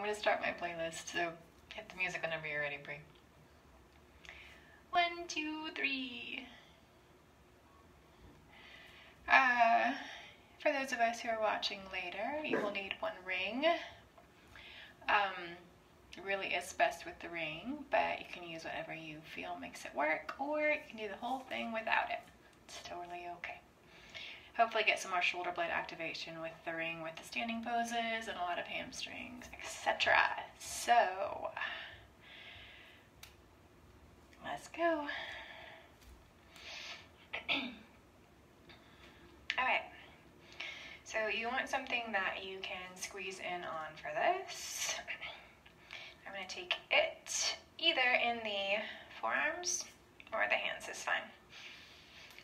going to start my playlist, so hit the music whenever you're ready, Brie. 1, 2, 3. For those of us who are watching later, you will need 1 ring. Really is best with the ring, but you can use whatever you feel makes it work, or you can do the whole thing without it. It's totally okay. Hopefully get some more shoulder blade activation with the ring, with the standing poses and a lot of hamstrings, etc. So, let's go. Alright, so you want something that you can squeeze in on for this. I'm going to take it either in the forearms or the hands is fine.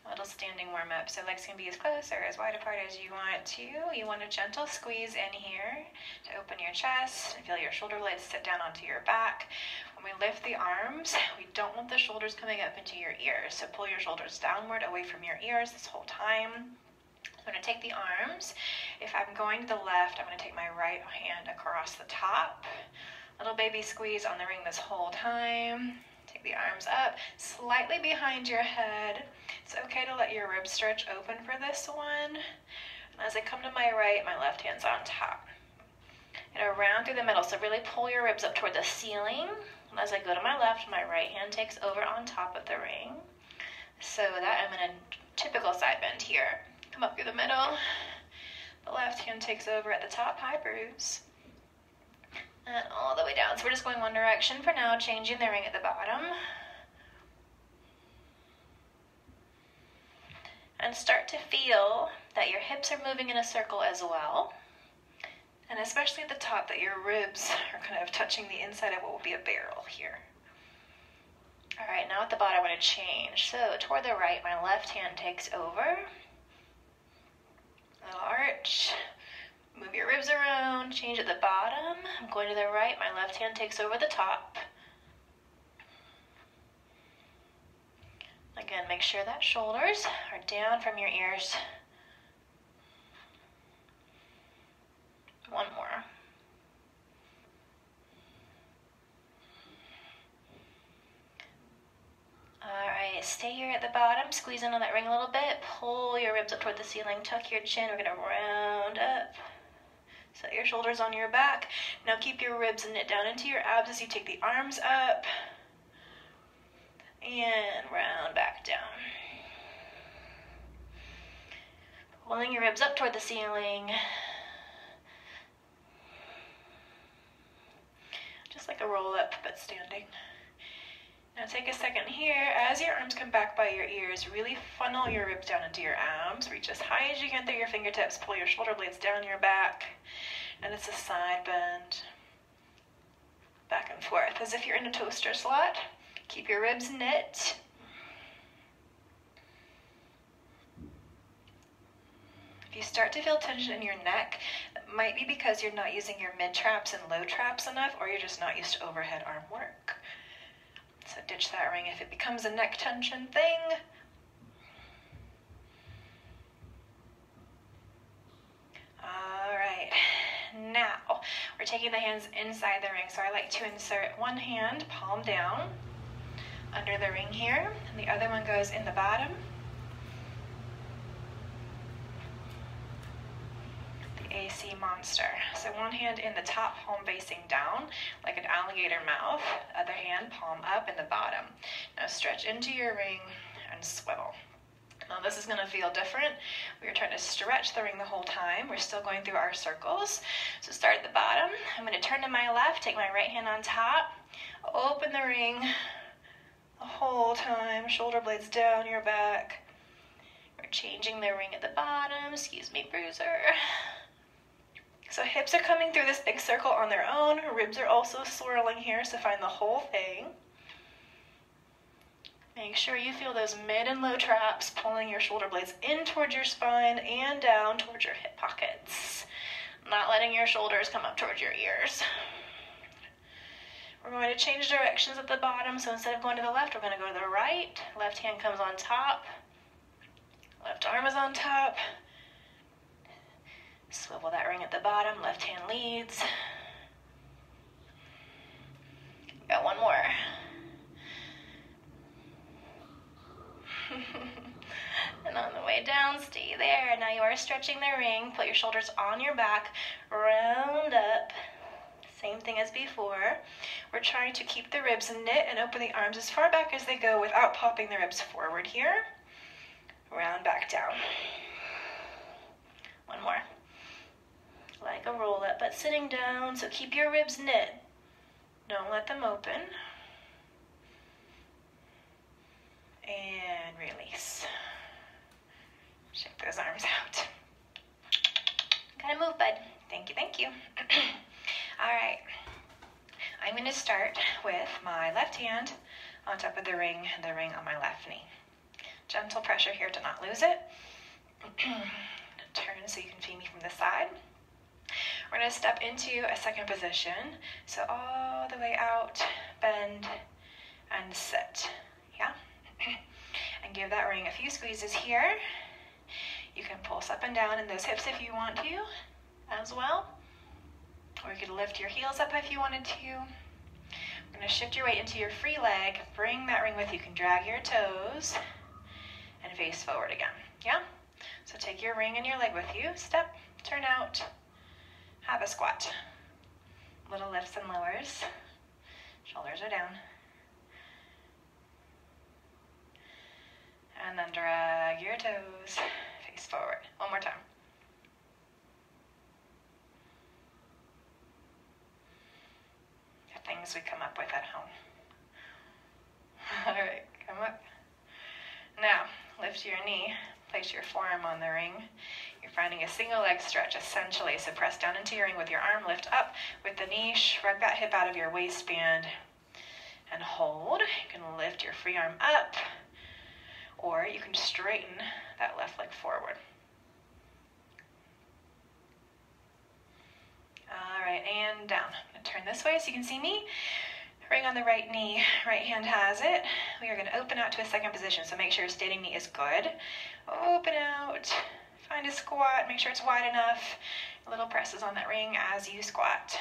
A little standing warm up, so legs can be as close or as wide apart as you want to. You want a gentle squeeze in here to open your chest and feel your shoulder blades sit down onto your back. When we lift the arms, we don't want the shoulders coming up into your ears, so pull your shoulders downward away from your ears this whole time. I'm going to take the arms. If I'm going to the left, I'm going to take my right hand across the top. Little baby squeeze on the ring this whole time. Take the arms up, slightly behind your head. It's okay to let your ribs stretch open for this one. And as I come to my right, my left hand's on top. And around through the middle, so really pull your ribs up toward the ceiling. And as I go to my left, my right hand takes over on top of the ring. So that I'm in a typical side bend here. Come up through the middle. The left hand takes over at the top, high bruise. And all the way down. So we're just going one direction for now, changing the ring at the bottom. And start to feel that your hips are moving in a circle as well. And especially at the top, that your ribs are kind of touching the inside of what will be a barrel here. All right, now at the bottom, I'm going to change. So toward the right, my left hand takes over. Little arch. Move your ribs around, change at the bottom. I'm going to the right, my left hand takes over the top. Again, make sure that shoulders are down from your ears. 1 more. Alright, stay here at the bottom, squeeze in on that ring a little bit, pull your ribs up toward the ceiling, tuck your chin, we're going to round up. Set your shoulders on your back. Now keep your ribs knit down into your abs as you take the arms up. And round back down. Pulling your ribs up toward the ceiling. Just like a roll up, but standing. Now take a second here. As your arms come back by your ears, really funnel your ribs down into your abs. Reach as high as you can through your fingertips. Pull your shoulder blades down your back. And it's a side bend. Back and forth, as if you're in a toaster slot. Keep your ribs knit. If you start to feel tension in your neck, that might be because you're not using your mid traps and low traps enough, or you're just not used to overhead arm work. So ditch that ring if it becomes a neck tension thing. All right, now we're taking the hands inside the ring. So I like to insert one hand, palm down, under the ring here, and the other one goes in the bottom. The AC monster. So one hand in the top, palm facing down, like an alligator mouth. Other hand, palm up in the bottom. Now stretch into your ring and swivel. Now this is going to feel different. We're trying to stretch the ring the whole time. We're still going through our circles. So start at the bottom. I'm going to turn to my left, take my right hand on top, open the ring the whole time. Shoulder blades down your back. We're changing the ring at the bottom. Excuse me, bruiser. So hips are coming through this big circle on their own. Ribs are also swirling here, so find the whole thing. Make sure you feel those mid and low traps, pulling your shoulder blades in towards your spine and down towards your hip pockets. Not letting your shoulders come up towards your ears. We're going to change directions at the bottom, so instead of going to the left, we're going to go to the right. Left hand comes on top. Left arm is on top. Swivel that ring at the bottom, left hand leads. way down, stay there. Now you are stretching the ring. Put your shoulders on your back, round up. Same thing as before. We're trying to keep the ribs knit and open the arms as far back as they go without popping the ribs forward here. Round back down. One more. Like a roll up, but sitting down, so keep your ribs knit. Don't let them open. And release. Shake those arms out. Gotta move, bud. Thank you, thank you. All right. I'm going to start with my left hand on top of the ring and the ring on my left knee. Gentle pressure here to not lose it. Turn so you can see me from the side. We're going to step into a second position. So all the way out, bend, and sit. Yeah? And give that ring a few squeezes here. You can pulse up and down in those hips if you want to as well. Or you could lift your heels up if you wanted to. We're going to shift your weight into your free leg. Bring that ring with you. You can drag your toes and face forward again. Yeah? So take your ring and your leg with you. Step, turn out, have a squat. Little lifts and lowers. Shoulders are down. And then drag your toes, face forward. One more time. The things we come up with at home. All right, come up. Now, lift your knee, place your forearm on the ring. You're finding a single leg stretch, essentially. So press down into your ring with your arm, lift up with the knee, shrug that hip out of your waistband, and hold. You can lift your free arm up, or you can straighten that left leg forward. All right, and down. I'm going to turn this way so you can see me. Ring on the right knee, right hand has it. We are going to open out to a second position, so make sure your standing knee is good. Open out, find a squat, make sure it's wide enough. Little presses on that ring as you squat.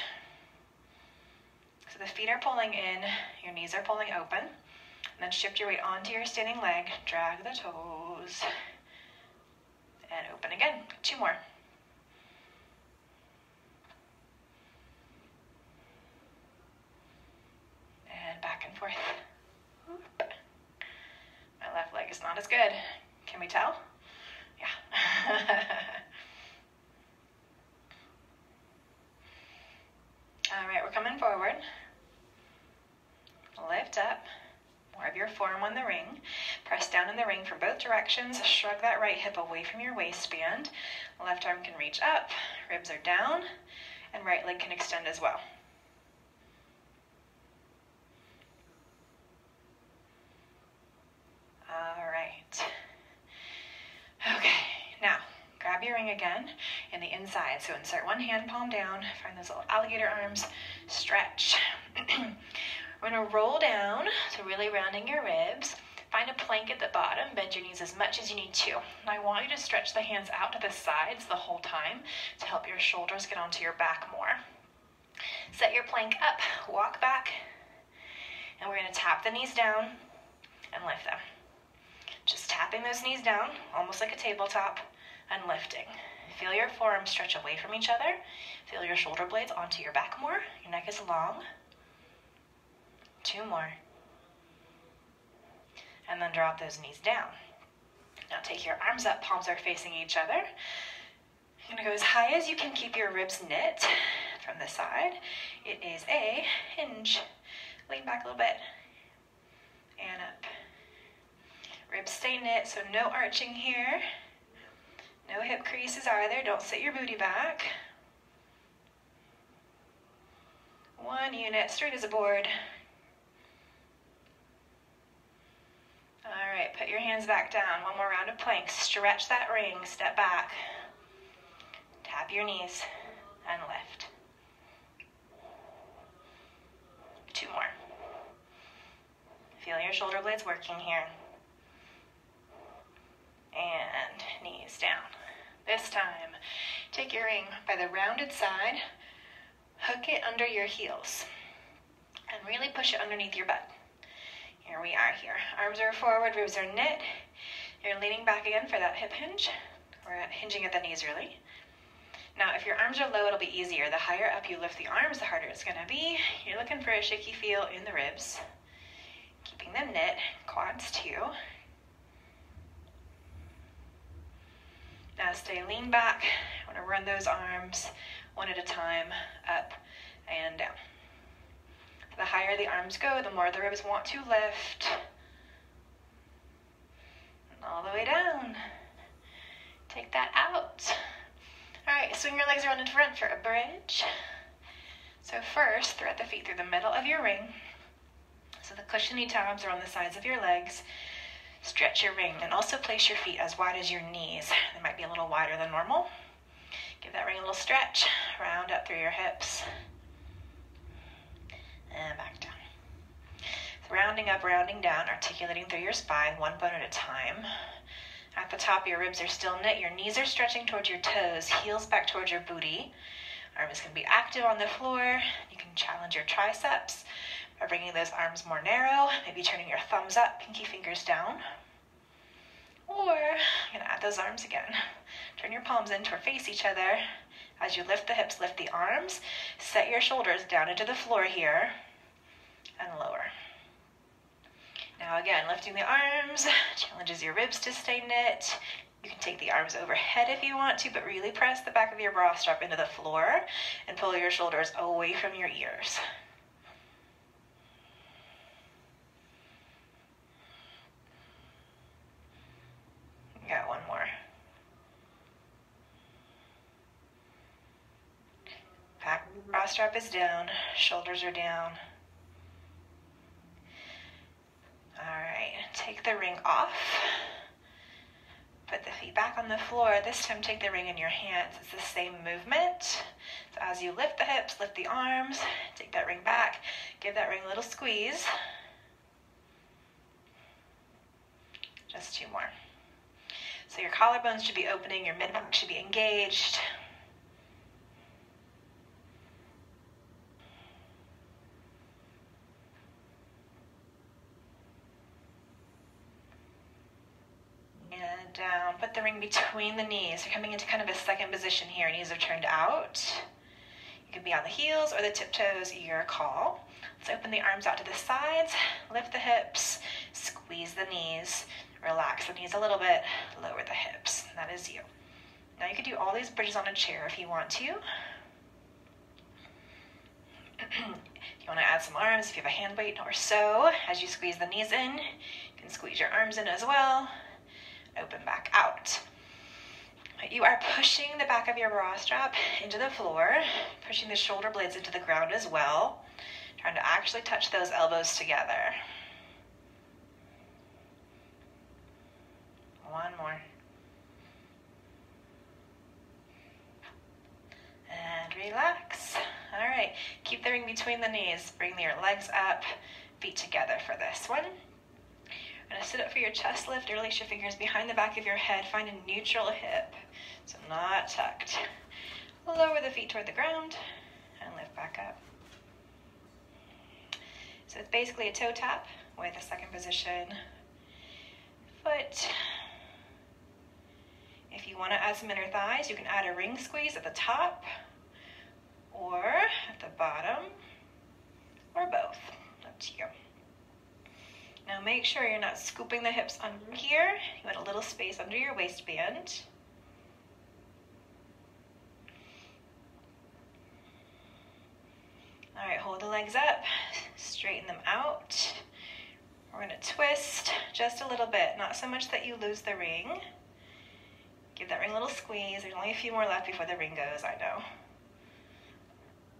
So the feet are pulling in, your knees are pulling open. And then shift your weight onto your standing leg, drag the toes, and open again. 2 more. And back and forth. Oop. My left leg is not as good. Can we tell? Yeah. All right, we're coming forward. Lift up. More of your forearm on the ring. Press down in the ring from both directions. Shrug that right hip away from your waistband. Left arm can reach up. Ribs are down. And right leg can extend as well. All right. Okay, now grab your ring again in the inside. So insert one hand, palm down. Find those little alligator arms. Stretch. We're going to roll down, so really rounding your ribs. Find a plank at the bottom. Bend your knees as much as you need to. And I want you to stretch the hands out to the sides the whole time to help your shoulders get onto your back more. Set your plank up, walk back, and we're going to tap the knees down and lift them. Just tapping those knees down, almost like a tabletop, and lifting. Feel your forearms stretch away from each other. Feel your shoulder blades onto your back more. Your neck is long. 2 more. And then drop those knees down. Now take your arms up, palms are facing each other. You're going to go as high as you can, keep your ribs knit from the side. It is a hinge. Lean back a little bit. And up. Ribs stay knit, so no arching here. No hip creases either. Don't sit your booty back. 1 unit, straight as a board. All right, put your hands back down. 1 more round of planks. Stretch that ring, step back. Tap your knees and lift. 2 more. Feel your shoulder blades working here. And knees down. This time, take your ring by the rounded side, hook it under your heels, and really push it underneath your butt. Here we are here. Arms are forward, ribs are knit. You're leaning back again for that hip hinge. We're hinging at the knees really. Now, if your arms are low, it'll be easier. The higher up you lift the arms, the harder it's gonna be. You're looking for a shaky feel in the ribs. Keeping them knit, quads too. Now stay lean back. I wanna run those arms one at a time, up and down. The higher the arms go, the more the ribs want to lift. And all the way down. Take that out. All right, swing your legs around in front for a bridge. So first, thread the feet through the middle of your ring. So the cushiony tabs are on the sides of your legs. Stretch your ring and also place your feet as wide as your knees. They might be a little wider than normal. Give that ring a little stretch. Round up through your hips. And back down. So rounding up, rounding down, articulating through your spine, one bone at a time. At the top, your ribs are still knit. Your knees are stretching towards your toes, heels back towards your booty. Arms can be active on the floor. You can challenge your triceps by bringing those arms more narrow, maybe turning your thumbs up, pinky fingers down. Or you're gonna add those arms again. Turn your palms in to face each other. As you lift the hips, lift the arms. Set your shoulders down into the floor here and lower. Now again, lifting the arms challenges your ribs to stay knit. You can take the arms overhead if you want to, but really press the back of your bra strap into the floor and pull your shoulders away from your ears. Got one more. Back bra strap is down, shoulders are down. All right, take the ring off. Put the feet back on the floor. This time take the ring in your hands. It's the same movement. So as you lift the hips, lift the arms, take that ring back, give that ring a little squeeze. Just two more. So your collarbones should be opening, your mid-back should be engaged. And down, put the ring between the knees. You're coming into kind of a second position here. Knees are turned out. You can be on the heels or the tiptoes, your call. Let's open the arms out to the sides, lift the hips, squeeze the knees, relax the knees a little bit, lower the hips. That is you. Now you could do all these bridges on a chair if you want to. If you want to add some arms, if you have a hand weight or so, as you squeeze the knees in, you can squeeze your arms in as well. Open back out. You are pushing the back of your bra strap into the floor, pushing the shoulder blades into the ground as well, trying to actually touch those elbows together. One more. And relax. All right, keep the ring between the knees. Bring your legs up, feet together for this one. You're gonna sit up for your chest lift, release your fingers behind the back of your head, find a neutral hip, so not tucked. Lower the feet toward the ground and lift back up. So it's basically a toe tap with a second position foot. If you want to add some inner thighs, you can add a ring squeeze at the top or at the bottom or both. Up to you. Now make sure you're not scooping the hips under here. You want a little space under your waistband. All right, hold the legs up, straighten them out. We're gonna twist just a little bit, not so much that you lose the ring. Give that ring a little squeeze. There's only a few more left before the ring goes, I know.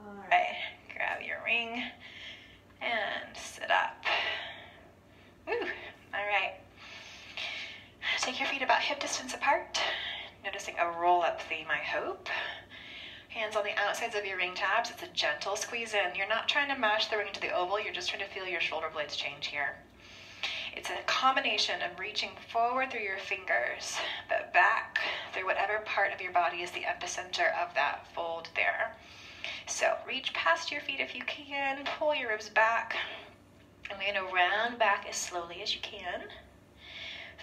All right, grab your ring and sit up. Woo, all right. Take your feet about hip distance apart. Noticing a roll-up theme, I hope. Hands on the outsides of your ring tabs. It's a gentle squeeze in. You're not trying to mash the ring into the oval. You're just trying to feel your shoulder blades change here. It's a combination of reaching forward through your fingers, but back through whatever part of your body is the epicenter of that fold there. So reach past your feet if you can. Pull your ribs back. And we're going to round back as slowly as you can.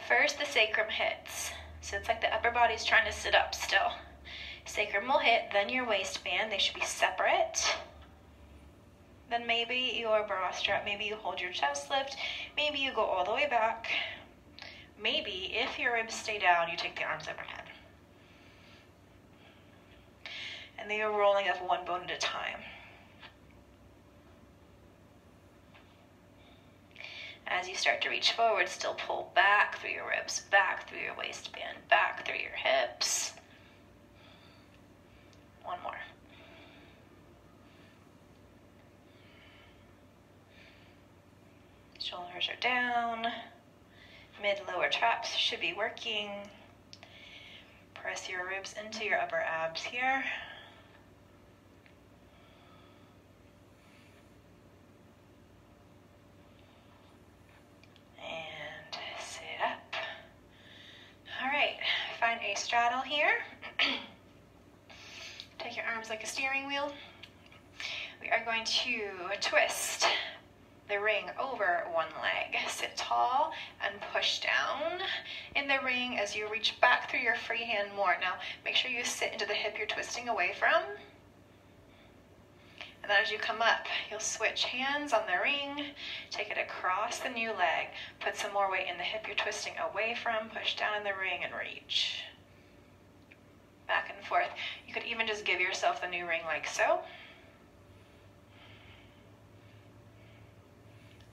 First, the sacrum hits. So it's like the upper body's trying to sit up still. Sacrum will hit, then your waistband. They should be separate. Then maybe your bra strap, maybe you hold your chest lift, maybe you go all the way back. Maybe if your ribs stay down, you take the arms overhead. And then you're rolling up one bone at a time. As you start to reach forward, still pull back through your ribs, back through your waistband, back through your hips. One more. Shoulders are down. Mid-lower traps should be working. Press your ribs into your upper abs here. And sit up. All right, find a straddle here. Take your arms like a steering wheel. We are going to twist the ring over one leg. Sit tall and push down in the ring as you reach back through your free hand more. Now, make sure you sit into the hip you're twisting away from. And then as you come up, you'll switch hands on the ring, take it across the new leg, put some more weight in the hip you're twisting away from, push down in the ring and reach. Back and forth. You could even just give yourself the new ring like so.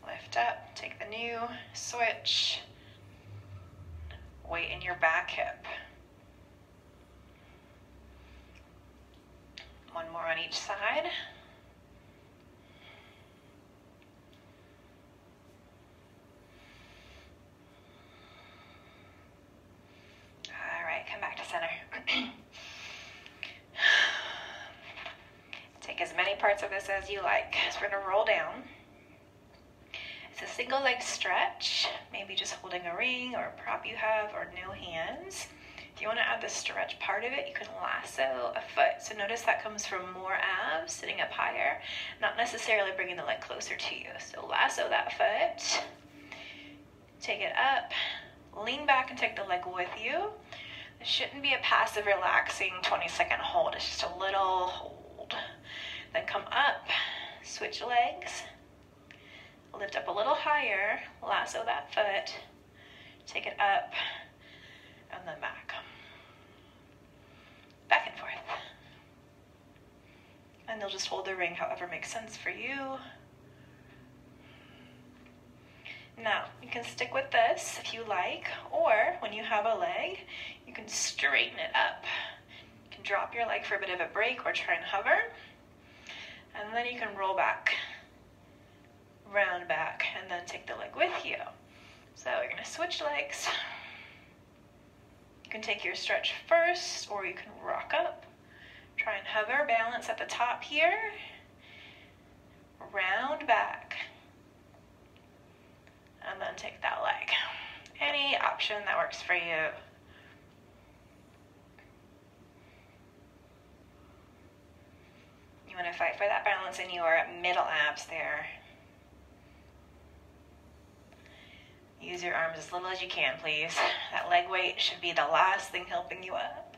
Lift up, take the new, switch, weight in your back hip. One more on each side. All right, come back to center. Take as many parts of this as you like. So we're gonna roll down. It's a single leg stretch, maybe just holding a ring or a prop you have or no hands. If you want to add the stretch part of it, you can lasso a foot. So notice that comes from more abs, sitting up higher, not necessarily bringing the leg closer to you. So lasso that foot, take it up, lean back and take the leg with you. This shouldn't be a passive, relaxing 20-second hold. It's just a little hold. Then come up, switch legs. Lift up a little higher, lasso that foot, take it up, and then back. Back and forth. And you'll just hold the ring however makes sense for you. Now, you can stick with this if you like, or when you have a leg, you can straighten it up. You can drop your leg for a bit of a break or try and hover, and then you can roll back. Round back and then take the leg with you. So you're going to switch legs. You can take your stretch first or you can rock up. Try and hover, balance at the top here. Round back. And then take that leg. Any option that works for you. You want to fight for that balance in your middle abs there. Use your arms as little as you can, please. That leg weight should be the last thing helping you up.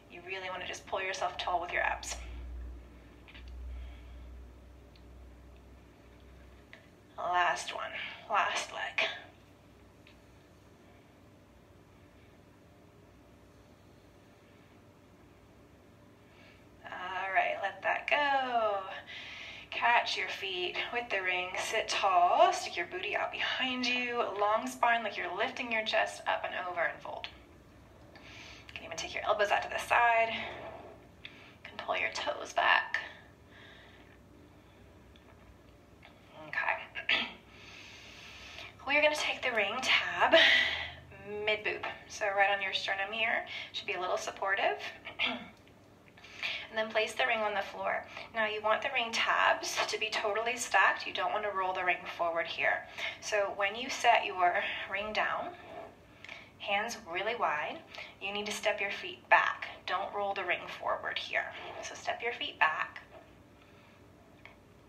You really want to just pull yourself tall with your abs. Last one, last leg. All right, let that go. Catch your feet with the ring, sit tall, stick your booty out behind you, long spine like you're lifting your chest up and over and fold. You can even take your elbows out to the side. You can pull your toes back. Okay. We're going to take the ring tab mid-boob. So right on your sternum here, should be a little supportive. And then place the ring on the floor. Now you want the ring tabs to be totally stacked. You don't want to roll the ring forward here. So when you set your ring down, hands really wide, you need to step your feet back. Don't roll the ring forward here. So step your feet back.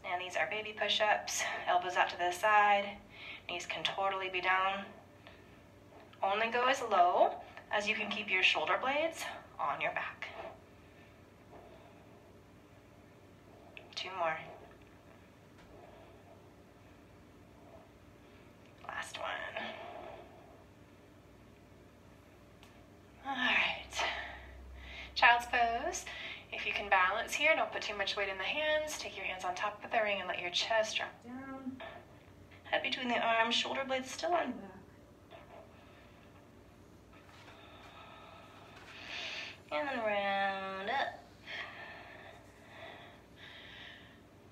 And these are baby push-ups, elbows out to the side. Knees can totally be down Only go as low as you can keep your shoulder blades on your back. 2 more. Last one. All right. Child's pose. If you can balance here, don't put too much weight in the hands. Take your hands on top of the ring and let your chest drop down. Head between the arms, shoulder blades still on back. And then round up.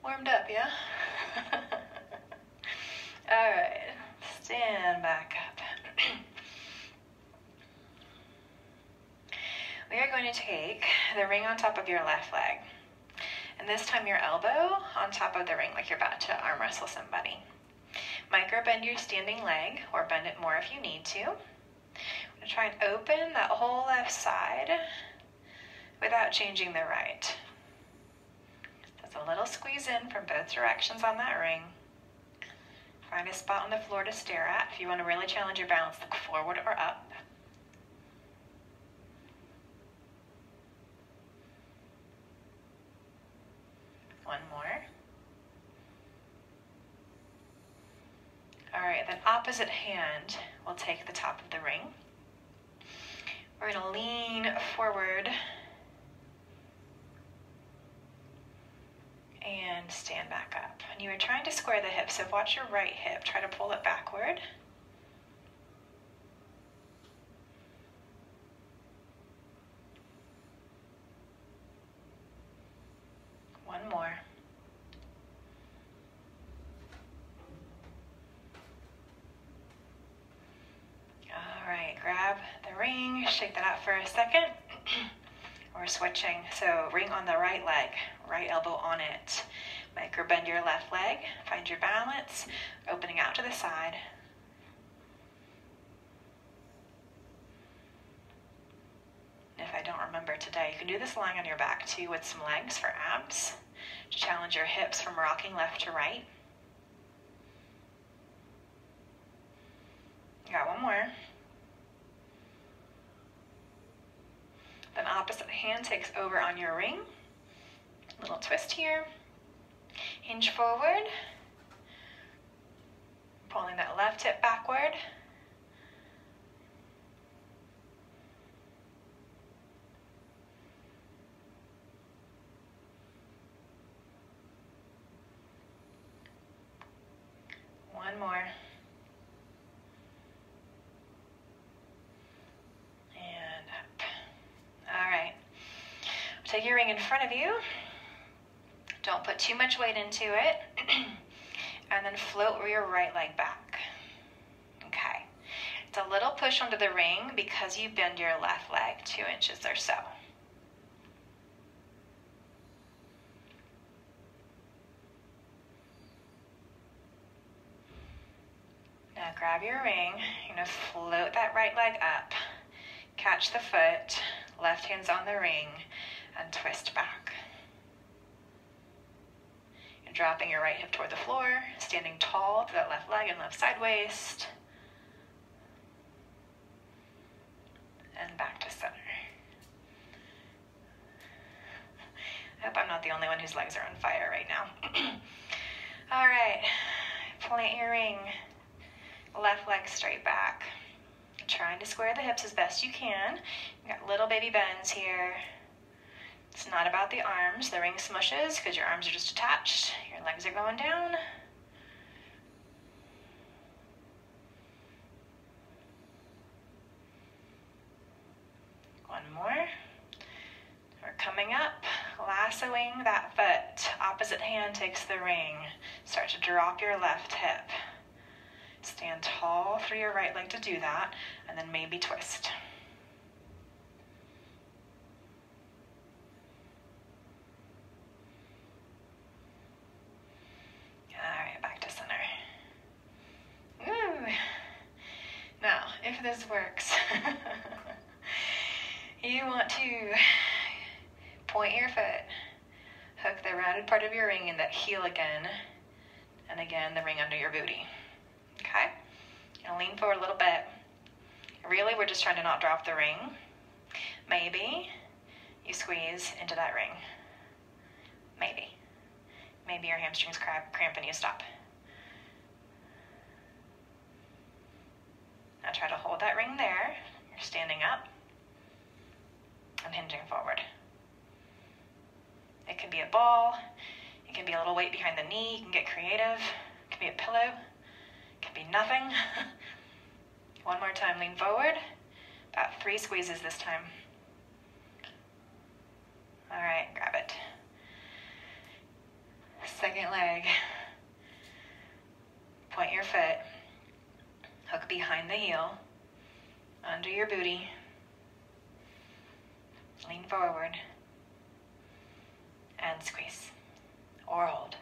Warmed up, yeah? All right, stand back up. We are going to take the ring on top of your left leg. And this time your elbow on top of the ring like you're about to arm wrestle somebody. Micro bend your standing leg, or bend it more if you need to. I'm going to try and open that whole left side without changing the right. Just a little squeeze in from both directions on that ring. Find a spot on the floor to stare at. If you want to really challenge your balance, look forward or up. One more. All right, then opposite hand will take the top of the ring. We're going to lean forward and stand back up. And you are trying to square the hips, so watch your right hip. Try to pull it backward. One more. All right, grab the ring, shake that out for a second. We're switching, so ring on the right leg, right elbow on it. Micro bend your left leg, find your balance, opening out to the side. If I don't remember today, you can do this lying on your back too with some legs for abs to challenge your hips from rocking left to right. You got one more. Then opposite hand takes over on your ring. Little twist here. Hinge forward. Pulling that left hip backward. One more. And up. All right. Take your ring in front of you. Don't put too much weight into it. And then float your right leg back. Okay. It's a little push onto the ring because you bend your left leg 2 inches or so. Now grab your ring. You're going to float that right leg up. Catch the foot. Left hand's on the ring. And twist back. You're dropping your right hip toward the floor. Standing tall to that left leg and left side waist. And back to center. I hope I'm not the only one whose legs are on fire right now. All right. Plant your ring. Left leg straight back. Trying to square the hips as best you can. You got little baby bends here. It's not about the arms. The ring smushes because your arms are just attached. Your legs are going down. One more. We're coming up, lassoing that foot. Opposite hand takes the ring. Start to drop your left hip. Stand tall through your right leg to do that, and then maybe twist. All right, back to center. Ooh. Now, if this works, you want to point your foot, hook the rounded part of your ring in that heel again, and again the ring under your booty. Okay? You'll lean forward a little bit. Really, we're just trying to not drop the ring. Maybe you squeeze into that ring. Maybe. Maybe your hamstrings cramp and you stop. Now try to hold that ring there. You're standing up and hinging forward. It can be a ball. It can be a little weight behind the knee. You can get creative. It can be a pillow. It can be nothing. One more time, lean forward. About 3 squeezes this time. All right, grab it. Second leg. Point your foot. Hook behind the heel. Under your booty. Lean forward. And squeeze. Or hold.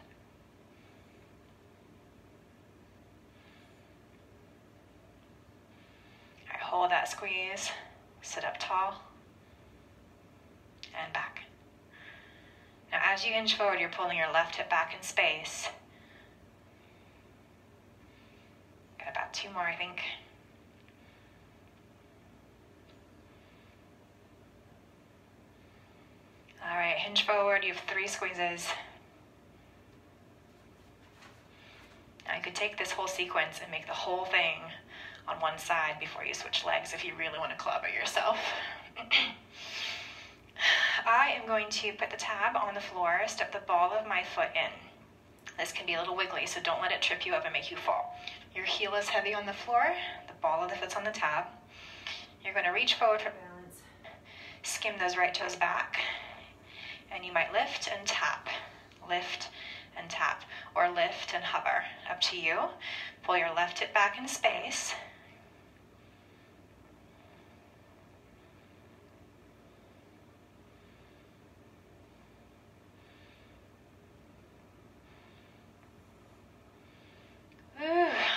All right, hold that squeeze. Sit up tall. And back. Now as you hinge forward, you're pulling your left hip back in space. Got about 2 more, I think. All right, hinge forward, you have 3 squeezes. Now you could take this whole sequence and make the whole thing on one side before you switch legs if you really want to clobber yourself. I am going to put the tab on the floor, step the ball of my foot in. This can be a little wiggly, so don't let it trip you up and make you fall. Your heel is heavy on the floor, the ball of the foot's on the tab. You're going to reach forward for balance, skim those right toes back, and you might lift and tap, or lift and hover, up to you. Pull your left hip back in space.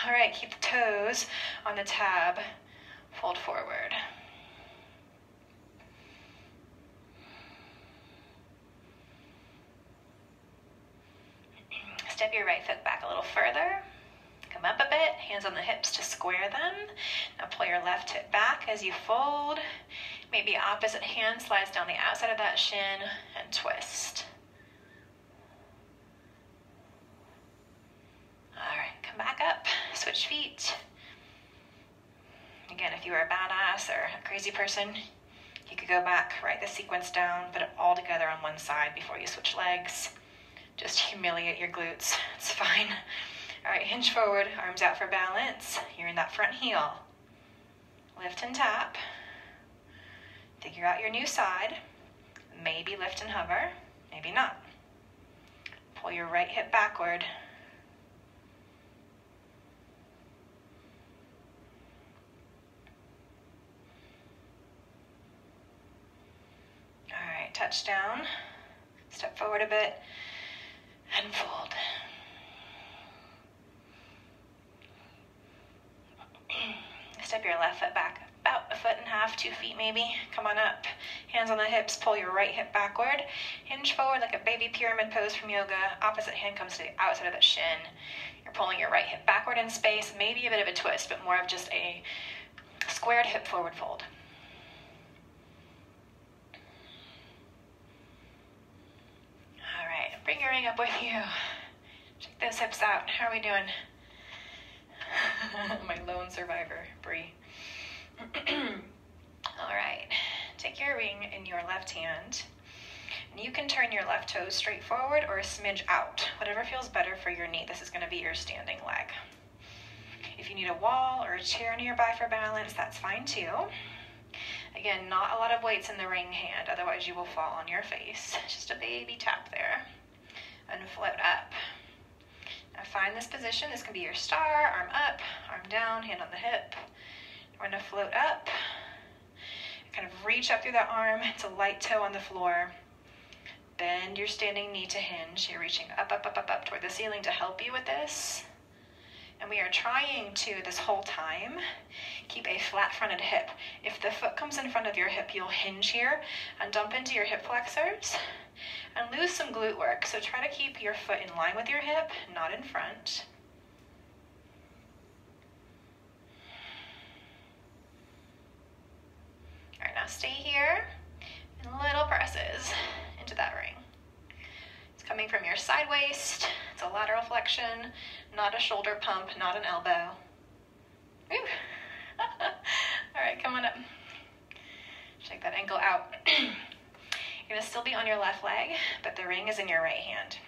All right, keep the toes on the tab, fold forward. Step your right foot back a little further. Come up a bit, hands on the hips to square them. Now pull your left hip back as you fold. Maybe opposite hand slides down the outside of that shin and twist. All right, come back up, switch feet. Again, if you are a badass or a crazy person, you could go back, write the sequence down, put it all together on one side before you switch legs. Just humiliate your glutes, it's fine. All right, hinge forward, arms out for balance. You're in that front heel. Lift and tap. Figure out your new side. Maybe lift and hover, maybe not. Pull your right hip backward. All right, touch down. Step forward a bit and fold. Step your left foot back about 1.5 feet, 2 feet maybe. Come on up. Hands on the hips, pull your right hip backward. Hinge forward like a baby pyramid pose from yoga. Opposite hand comes to the outside of the shin. You're pulling your right hip backward in space. Maybe a bit of a twist, but more of just a squared hip forward fold. All right, bring your ring up with you. Check those hips out. How are we doing? My lone survivor, Bree. All right, take your ring in your left hand, and you can turn your left toes straight forward or a smidge out, whatever feels better for your knee. This is going to be your standing leg. If you need a wall or a chair nearby for balance, that's fine too. Again, not a lot of weights in the ring hand, otherwise you will fall on your face. Just a baby tap there, and float up. Now find this position. This can be your star, arm up, arm down, hand on the hip. We're going to float up, kind of reach up through the arm. It's a light toe on the floor. Bend your standing knee to hinge. You're reaching up, up, up, up, up toward the ceiling to help you with this. And we are trying to, this whole time, keep a flat-fronted hip. If the foot comes in front of your hip, you'll hinge here and dump into your hip flexors and lose some glute work. So try to keep your foot in line with your hip, not in front. side waist. It's a lateral flexion, not a shoulder pump, not an elbow. Woo. All right, come on up. Shake that ankle out. You're gonna still be on your left leg, but the ring is in your right hand.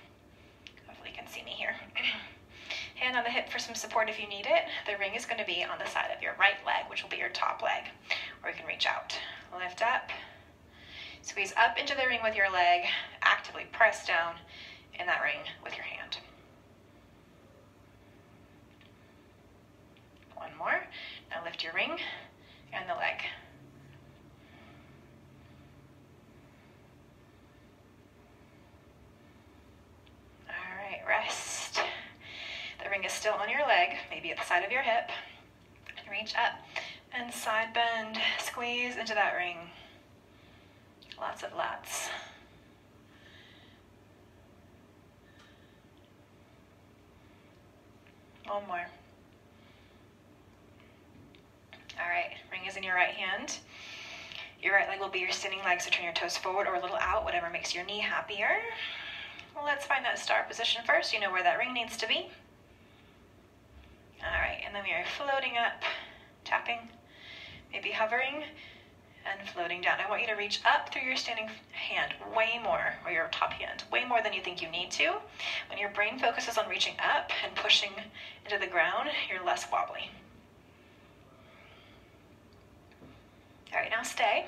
Hopefully you can see me here. Hand on the hip for some support if you need it. The ring is gonna be on the side of your right leg, which will be your top leg, or you can reach out. Lift up, squeeze up into the ring with your leg, actively press down in that ring with your hand. One more. Now lift your ring and the leg. All right, rest. The ring is still on your leg, maybe at the side of your hip. Reach up and side bend, squeeze into that ring. Lots of lats. One more. All right, ring is in your right hand. Your right leg will be your standing leg, so turn your toes forward or a little out, whatever makes your knee happier. Well, let's find that star position first. You know where that ring needs to be. All right, and then we are floating up, tapping, maybe hovering, and floating down. I want you to reach up through your standing hand way more, or your top hand, way more than you think you need to. When your brain focuses on reaching up and pushing into the ground, you're less wobbly. All right, now stay.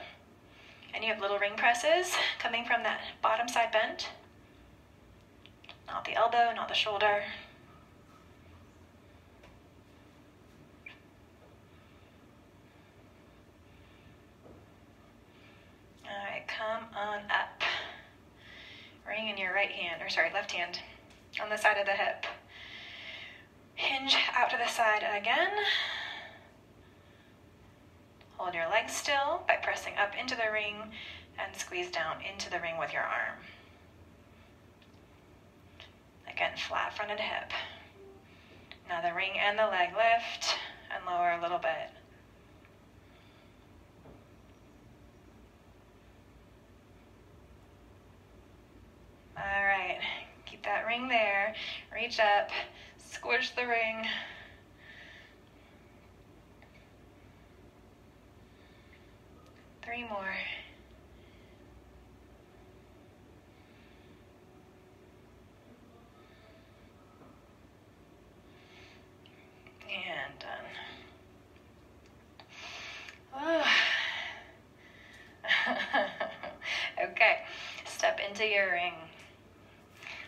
And you have little ring presses coming from that bottom side bend. Not the elbow, not the shoulder. All right, come on up. Ring in your right hand, or sorry, left hand on the side of the hip. Hinge out to the side again. Hold your legs still by pressing up into the ring and squeeze down into the ring with your arm. Again, flat-fronted hip. Now the ring and the leg lift and lower a little bit. All right, keep that ring there. Reach up, squish the ring. Three more. And done. Oh. Okay, step into your ring.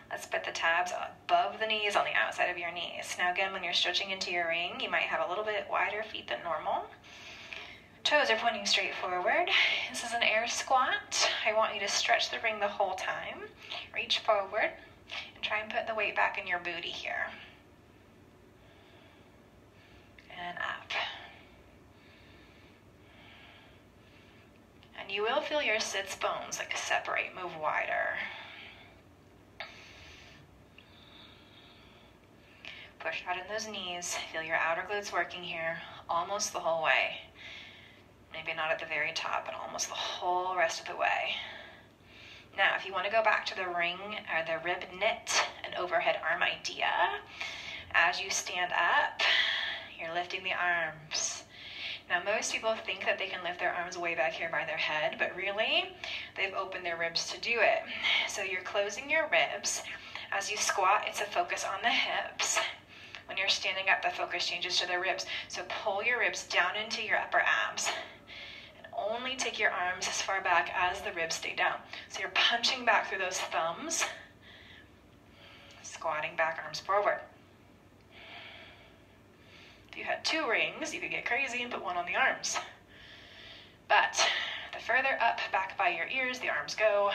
Let's put the tabs above the knees on the outside of your knees. Now again, when you're stretching into your ring, you might have a little bit wider feet than normal. Toes are pointing straight forward. This is an air squat. I want you to stretch the ring the whole time. Reach forward and try and put the weight back in your booty here. And up. And you will feel your sits bones like separate, move wider. Push out in those knees. Feel your outer glutes working here almost the whole way. Maybe not at the very top, but almost the whole rest of the way. Now, if you want to go back to the ring or the rib knit and overhead arm idea, as you stand up, you're lifting the arms. Now, most people think that they can lift their arms way back here by their head, but really, they've opened their ribs to do it. So you're closing your ribs. As you squat, it's a focus on the hips. When you're standing up, the focus changes to the ribs. So pull your ribs down into your upper abs. Only take your arms as far back as the ribs stay down. So you're punching back through those thumbs, squatting back, arms forward. If you had two rings, you could get crazy and put one on the arms. But the further up back by your ears the arms go,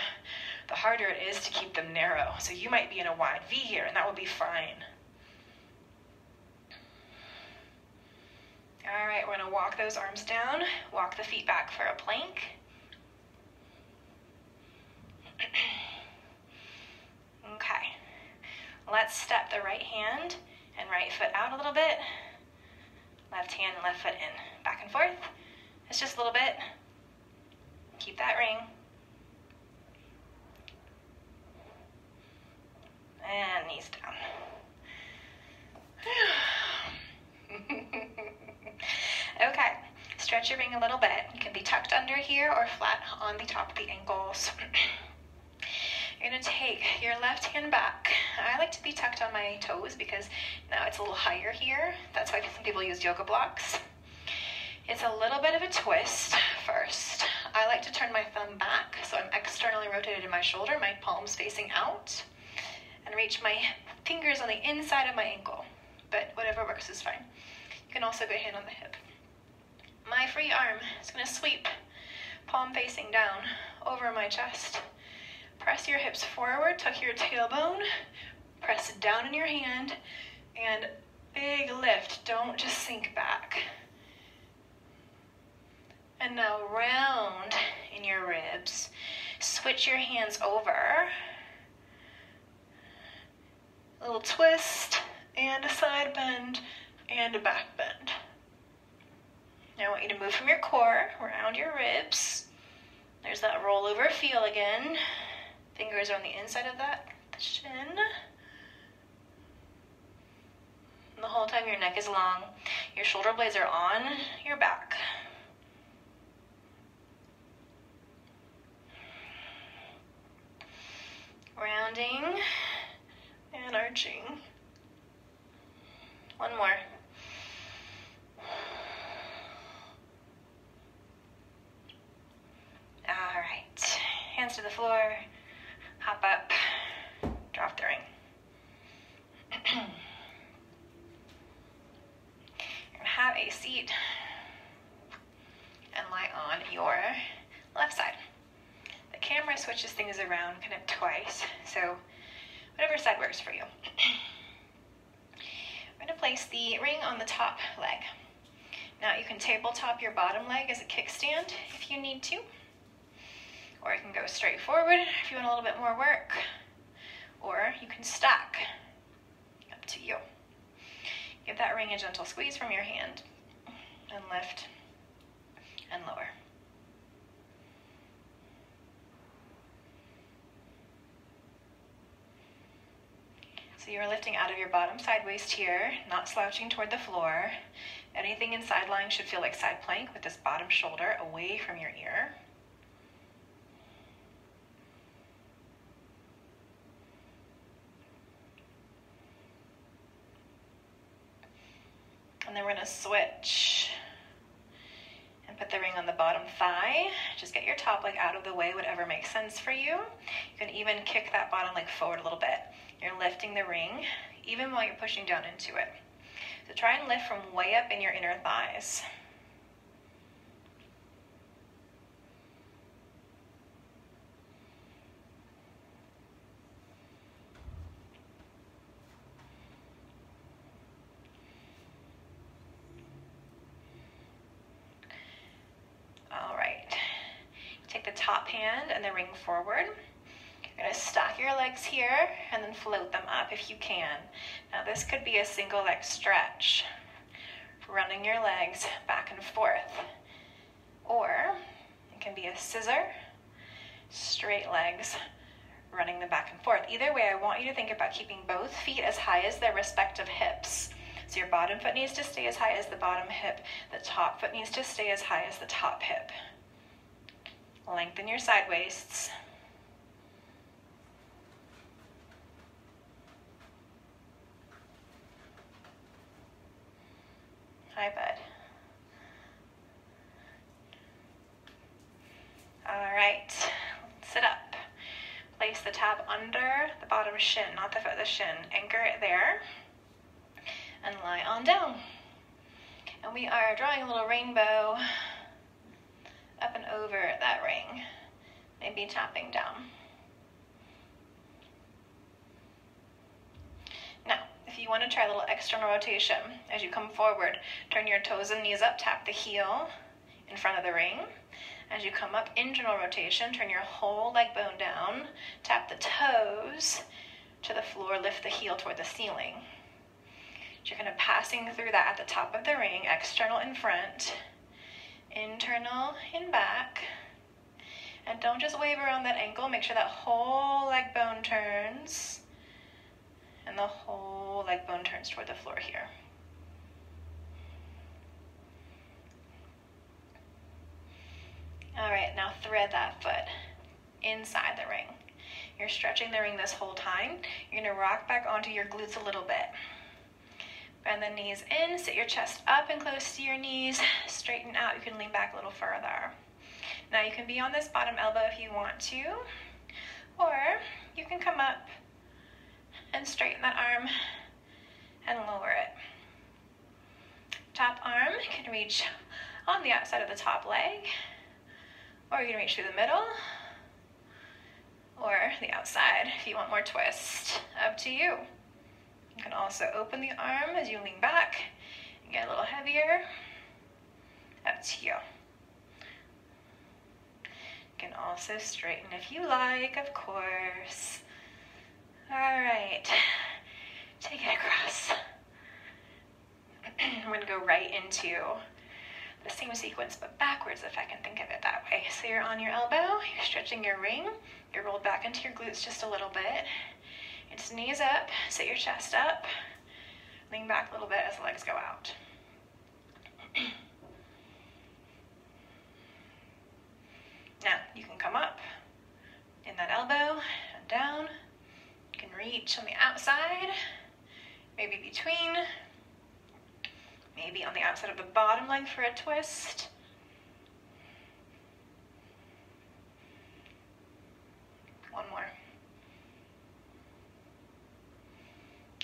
the harder it is to keep them narrow. So you might be in a wide V here, and that would be fine. All right, we're going to walk those arms down, walk the feet back for a plank. Okay, let's step the right hand and right foot out a little bit. Left hand and left foot in, back and forth. It's just a little bit. Keep that ring. And knees down. Okay, stretch your ring a little bit. You can be tucked under here or flat on the top of the ankles. You're gonna take your left hand back. I like to be tucked on my toes because now it's a little higher here. That's why some people use yoga blocks. It's a little bit of a twist first. I like to turn my thumb back so I'm externally rotated in my shoulder, my palms facing out, and reach my fingers on the inside of my ankle. But whatever works is fine. You can also go hand on the hip. My free arm is going to sweep, palm facing down, over my chest. Press your hips forward, tuck your tailbone, press down in your hand, and big lift. Don't just sink back. And now round in your ribs. Switch your hands over. A little twist, and a side bend, and a back bend. Now I want you to move from your core around your ribs. There's that rollover feel again. Fingers are on the inside of that, the shin. And the whole time your neck is long. Your shoulder blades are on your back. Rounding and arching. One more. All right. Hands to the floor. Hop up. Drop the ring. You're going to have a seat and lie on your left side. The camera switches things around kind of twice, so whatever side works for you. I'm going to place the ring on the top leg. Now you can tabletop your bottom leg as a kickstand if you need to, or you can go straight forward if you want a little bit more work, or you can stack. Up to you. Give that ring a gentle squeeze from your hand, and lift and lower. So you're lifting out of your bottom side waist here, not slouching toward the floor. Anything in side lying should feel like side plank with this bottom shoulder away from your ear. And then we're going to switch and put the ring on the bottom thigh. Just get your top leg out of the way, whatever makes sense for you. You can even kick that bottom leg forward a little bit. You're lifting the ring, even while you're pushing down into it. So try and lift from way up in your inner thighs. All right. Take the top hand and the ring forward. You're going to stack your legs here and then float them up if you can. Now this could be a single leg stretch, running your legs back and forth. Or it can be a scissor, straight legs, running them back and forth. Either way, I want you to think about keeping both feet as high as their respective hips. So your bottom foot needs to stay as high as the bottom hip. The top foot needs to stay as high as the top hip. Lengthen your side waists. Hi, bud. All right, sit up. Place the tab under the bottom shin, not the foot, the shin. Anchor it there and lie on down. And we are drawing a little rainbow up and over that ring, maybe tapping down. Now, if you want to try a little external rotation, as you come forward, turn your toes and knees up, tap the heel in front of the ring. As you come up, internal rotation, turn your whole leg bone down, tap the toes to the floor, lift the heel toward the ceiling. You're kind of passing through that at the top of the ring, external in front, internal in back. And don't just waver on that ankle, make sure that whole leg bone turns. and the whole leg bone turns toward the floor here. All right, now thread that foot inside the ring. You're stretching the ring this whole time. You're gonna rock back onto your glutes a little bit. Bend the knees in, sit your chest up and close to your knees, straighten out. You can lean back a little further. Now you can be on this bottom elbow if you want to, or you can come up and straighten that arm and lower it. Top arm can reach on the outside of the top leg, or you can reach through the middle, or the outside if you want more twist. Up to you. You can also open the arm as you lean back and get a little heavier. Up to you. You can also straighten if you like, of course. All right, take it across. I'm gonna go right into the same sequence, but backwards if I can think of it that way. So you're on your elbow, you're stretching your ring, you're rolled back into your glutes just a little bit. It's knees up, sit your chest up, lean back a little bit as the legs go out. Now, you can come up in that elbow and down. You can reach on the outside, maybe between, maybe on the outside of the bottom leg for a twist. One more.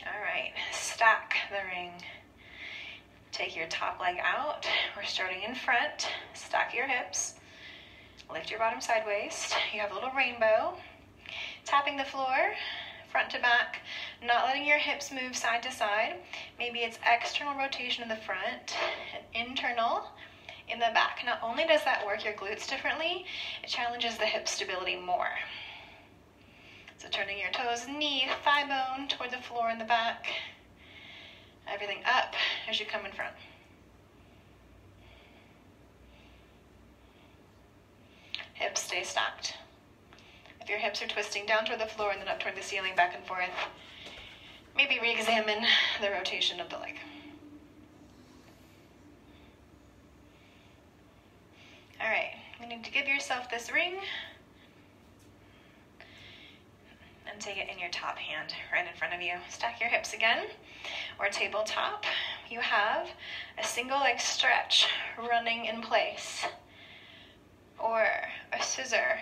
All right, stack the ring. Take your top leg out. We're starting in front. Stack your hips. Lift your bottom side waist. You have a little rainbow. Tapping the floor, front to back, not letting your hips move side to side. Maybe it's external rotation in the front and internal in the back. Not only does that work your glutes differently, it challenges the hip stability more. So turning your toes, knee, thigh bone toward the floor in the back. Everything up as you come in front. Hips stay stacked. If your hips are twisting down toward the floor and then up toward the ceiling, back and forth, maybe re-examine the rotation of the leg. All right, you need to give yourself this ring and take it in your top hand right in front of you. Stack your hips again, or tabletop. You have a single leg stretch running in place, or a scissor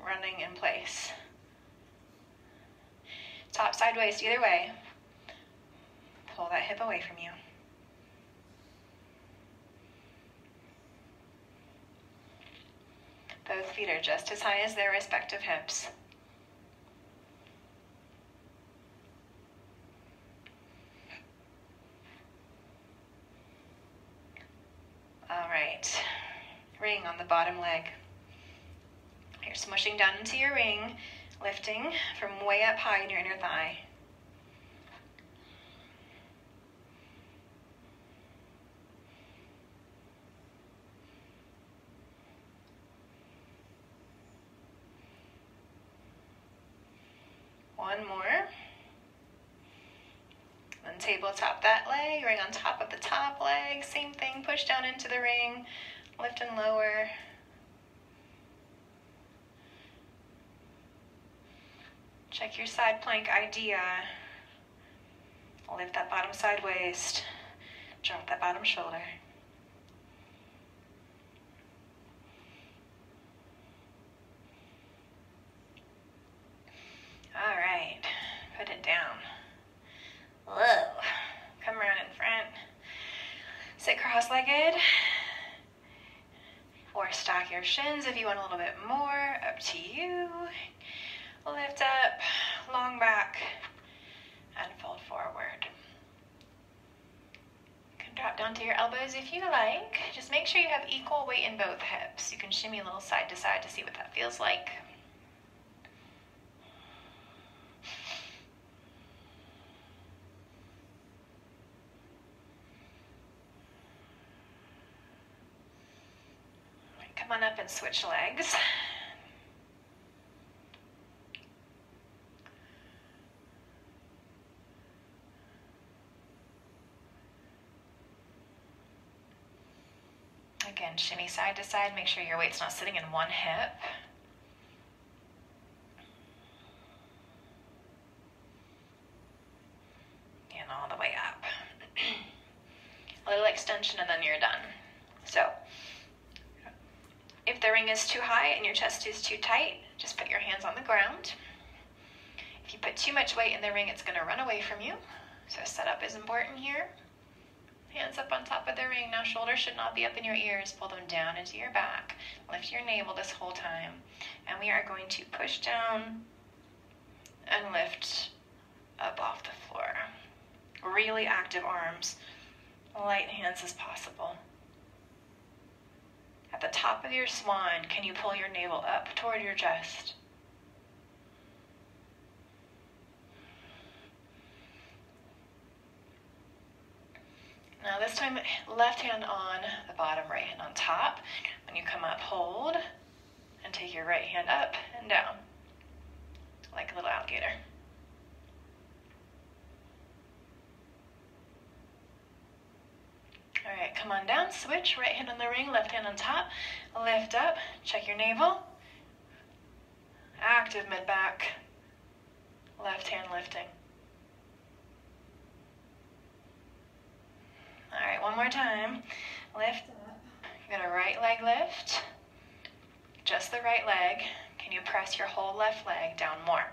running in place. Top, side, waist, either way. Pull that hip away from you. Both feet are just as high as their respective hips. All right, ring on the bottom leg. You're smushing down into your ring, lifting from way up high in your inner thigh. One more. Then tabletop that leg, ring on top of the top leg. Same thing, push down into the ring, lift and lower. Check your side plank idea. Lift that bottom side waist. Drop that bottom shoulder. All right, put it down. Whoa. Come around in front. Sit cross-legged. Or stack your shins if you want a little bit more. Up to you. Lift up, long back, and fold forward. You can drop down to your elbows if you like. Just make sure you have equal weight in both hips. You can shimmy a little side to side to see what that feels like. Come on up and switch legs. and shimmy side to side. Make sure your weight's not sitting in one hip. And all the way up. A little extension and then you're done. So, if the ring is too high and your chest is too tight, just put your hands on the ground. If you put too much weight in the ring, it's going to run away from you. So setup is important here. Hands up on top of the ring. Now shoulders should not be up in your ears. Pull them down into your back. Lift your navel this whole time. And we are going to push down and lift up off the floor. Really active arms. Light hands as possible. At the top of your swan, can you pull your navel up toward your chest? Now this time, left hand on the bottom, right hand on top. When you come up, hold, and take your right hand up and down, like a little alligator. All right, come on down, switch, right hand on the ring, left hand on top, lift up, check your navel, active mid-back, left hand lifting. All right, one more time, lift up, you got a right leg lift, just the right leg. Can you press your whole left leg down more?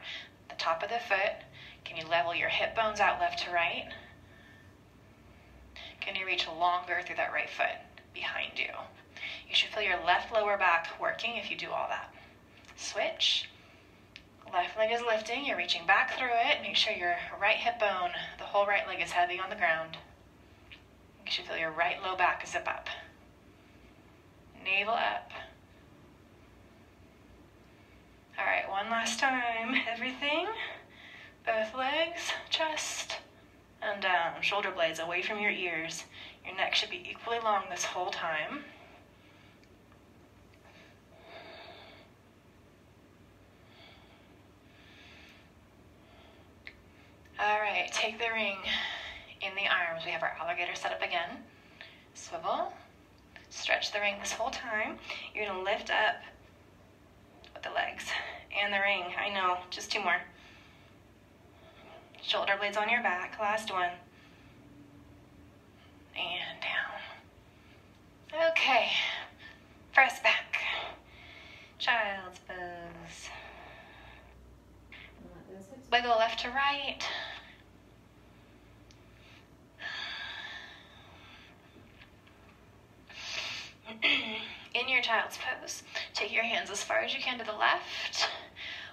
The top of the foot, can you level your hip bones out left to right? Can you reach longer through that right foot behind you? You should feel your left lower back working if you do all that. Switch. Left leg is lifting. You're reaching back through it. Make sure your right hip bone, the whole right leg is heavy on the ground. You should feel your right low back zip up. Navel up. All right, one last time. Everything. Both legs, chest, and down. Shoulder blades away from your ears. Your neck should be equally long this whole time. All right, take the ring in the arms. We have our alligator set up again. Swivel. Stretch the ring this whole time. You're going to lift up with the legs and the ring. I know, just two more. Shoulder blades on your back. Last one. And down. Okay. Press back. Child's pose. Wiggle left to right. In your child's pose, take your hands as far as you can to the left.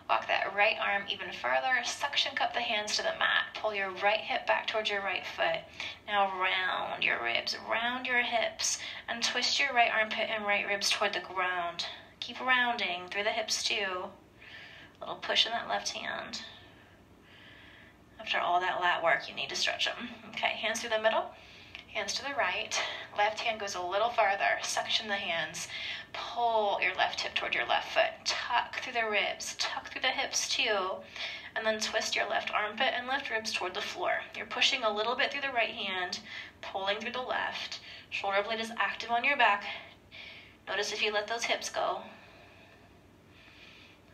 Walk that right arm even further. Suction cup the hands to the mat. Pull your right hip back towards your right foot. Now round your ribs, round your hips, and twist your right armpit and right ribs toward the ground. Keep rounding through the hips too. A little push in that left hand. After all that lat work, you need to stretch them. Okay, hands through the middle, hands to the right. Left hand goes a little farther. Suction the hands. Pull your left hip toward your left foot. Tuck through the ribs. Tuck through the hips too. And then twist your left armpit and left ribs toward the floor. You're pushing a little bit through the right hand, pulling through the left. Shoulder blade is active on your back. Notice if you let those hips go.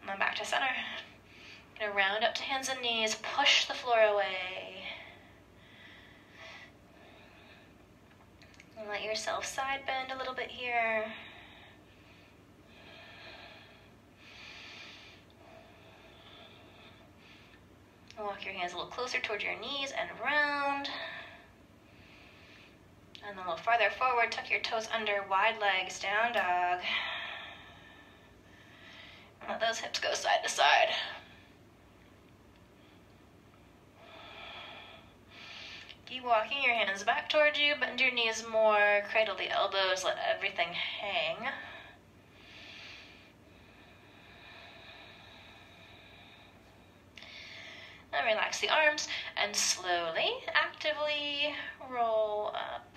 And then back to center. Gonna round up to hands and knees. Push the floor away. And let yourself side bend a little bit here. Walk your hands a little closer towards your knees and round. And then a little farther forward, tuck your toes under, wide legs, down dog. And let those hips go side to side. Keep walking your hands back towards you, bend your knees more, cradle the elbows, let everything hang. And relax the arms and slowly, actively roll up.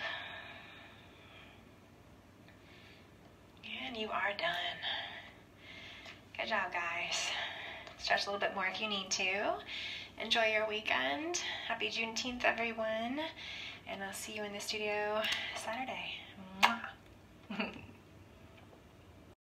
And you are done. Good job, guys. Stretch a little bit more if you need to. Enjoy your weekend. Happy Juneteenth, everyone. And I'll see you in the studio Saturday. Mwah.